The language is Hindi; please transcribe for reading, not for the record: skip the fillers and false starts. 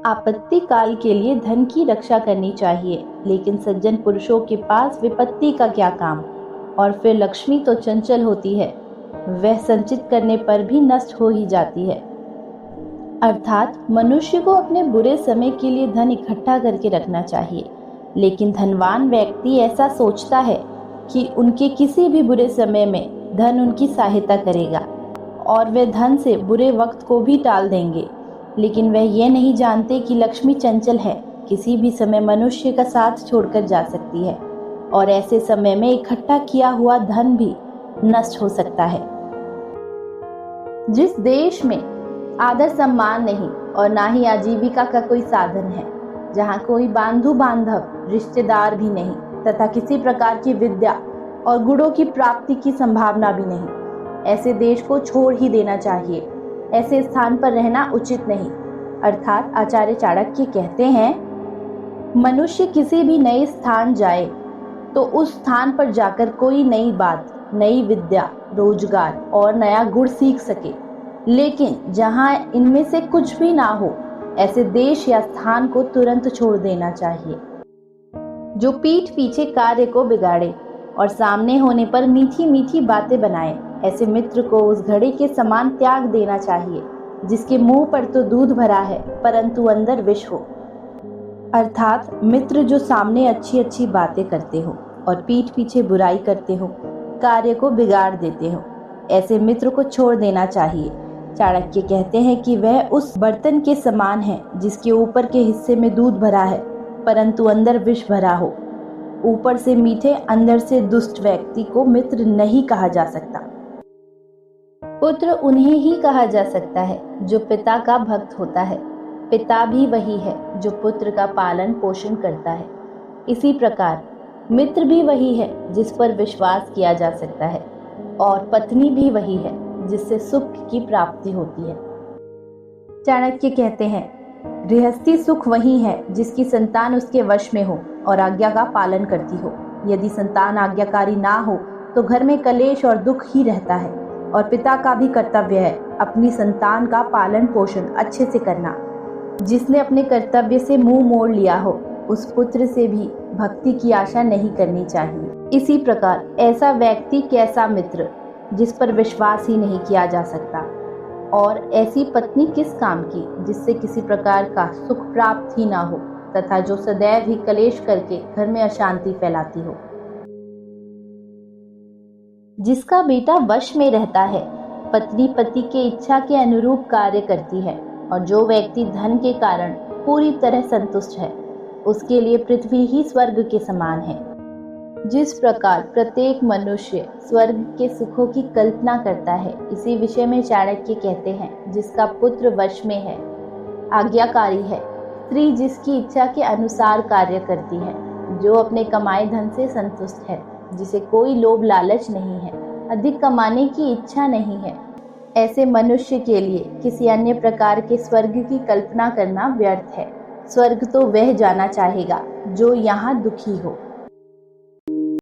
आपत्ति काल के लिए धन की रक्षा करनी चाहिए, लेकिन सज्जन पुरुषों के पास विपत्ति का क्या काम। और फिर लक्ष्मी तो चंचल होती है, वह संचित करने पर भी नष्ट हो ही जाती है। अर्थात मनुष्य को अपने बुरे समय के लिए धन इकट्ठा करके रखना चाहिए, लेकिन धनवान व्यक्ति ऐसा सोचता है कि उनके किसी भी बुरे समय में धन उनकी सहायता करेगा और वे धन से बुरे वक्त को भी टाल देंगे। लेकिन वह ये नहीं जानते कि लक्ष्मी चंचल है, किसी भी समय मनुष्य का साथ छोड़कर जा सकती है और ऐसे समय में इकट्ठा किया हुआ धन भी नष्ट हो सकता है। जिस देश में आदर सम्मान नहीं और ना ही आजीविका का कोई साधन है, जहाँ कोई बांधु बांधव रिश्तेदार भी नहीं तथा किसी प्रकार की विद्या और गुणों की प्राप्ति की संभावना भी नहीं, ऐसे देश को छोड़ ही देना चाहिए। ऐसे स्थान पर रहना उचित नहीं। अर्थात आचार्य चाणक्य कहते हैं, मनुष्य किसी भी नए स्थान जाए तो उस स्थान पर जाकर कोई नई बात, नई विद्या, रोजगार और नया गुण सीख सके, लेकिन जहां इनमें से कुछ भी ना हो, ऐसे देश या स्थान को तुरंत छोड़ देना चाहिए। जो पीठ पीछे कार्य को बिगाड़े और सामने होने पर मीठी मीठी बातें बनाए, ऐसे मित्र को उस घड़े के समान त्याग देना चाहिए जिसके मुंह पर तो दूध भरा है परंतु अंदर विष हो। अर्थात मित्र जो सामने अच्छी अच्छी बातें करते हो और पीठ पीछे बुराई करते हो, कार्य को बिगाड़ देते हो, ऐसे मित्र को छोड़ देना चाहिए। चाणक्य कहते हैं कि वह उस बर्तन के समान है जिसके ऊपर के हिस्से में दूध भरा है परंतु अंदर विष भरा हो। ऊपर से मीठे अंदर से दुष्ट व्यक्ति को मित्र नहीं कहा जा सकता। पुत्र उन्हें ही कहा जा सकता है जो पिता का भक्त होता है। पिता भी वही है जो पुत्र का पालन पोषण करता है। इसी प्रकार मित्र भी वही है जिस पर विश्वास किया जा सकता है और पत्नी भी वही है जिससे सुख की प्राप्ति होती है। चाणक्य कहते हैं, गृहस्थी सुख वही है जिसकी संतान उसके वश में हो और आज्ञा का पालन करती हो। यदि संतान आज्ञाकारी ना हो तो घर में कलेश और दुख ही रहता है। और पिता का भी कर्तव्य है अपनी संतान का पालन पोषण अच्छे से करना। जिसने अपने कर्तव्य से मुंह मोड़ लिया हो, उस पुत्र से भी भक्ति की आशा नहीं करनी चाहिए। इसी प्रकार ऐसा व्यक्ति कैसा मित्र जिस पर विश्वास ही नहीं किया जा सकता, और ऐसी पत्नी किस काम की जिससे किसी प्रकार का सुख प्राप्त ही ना हो तथा जो सदैव ही कलेश करके घर में अशांति फैलाती हो। जिसका बेटा वश में रहता है, पत्नी पति के इच्छा के अनुरूप कार्य करती है, और जो व्यक्ति धन के कारण पूरी तरह संतुष्ट है, उसके लिए पृथ्वी ही स्वर्ग के समान है। जिस प्रकार प्रत्येक मनुष्य स्वर्ग के सुखों की कल्पना करता है, इसी विषय में चाणक्य कहते हैं, जिसका पुत्र वश में है, आज्ञाकारी है, स्त्री जिसकी इच्छा के अनुसार कार्य करती है, जो अपने कमाए धन से संतुष्ट है, जिसे कोई लोभ लालच नहीं है, अधिक कमाने की इच्छा नहीं है, ऐसे मनुष्य के लिए किसी अन्य प्रकार के स्वर्ग की कल्पना करना व्यर्थ है। स्वर्ग तो वह जाना चाहेगा जो यहाँ दुखी हो।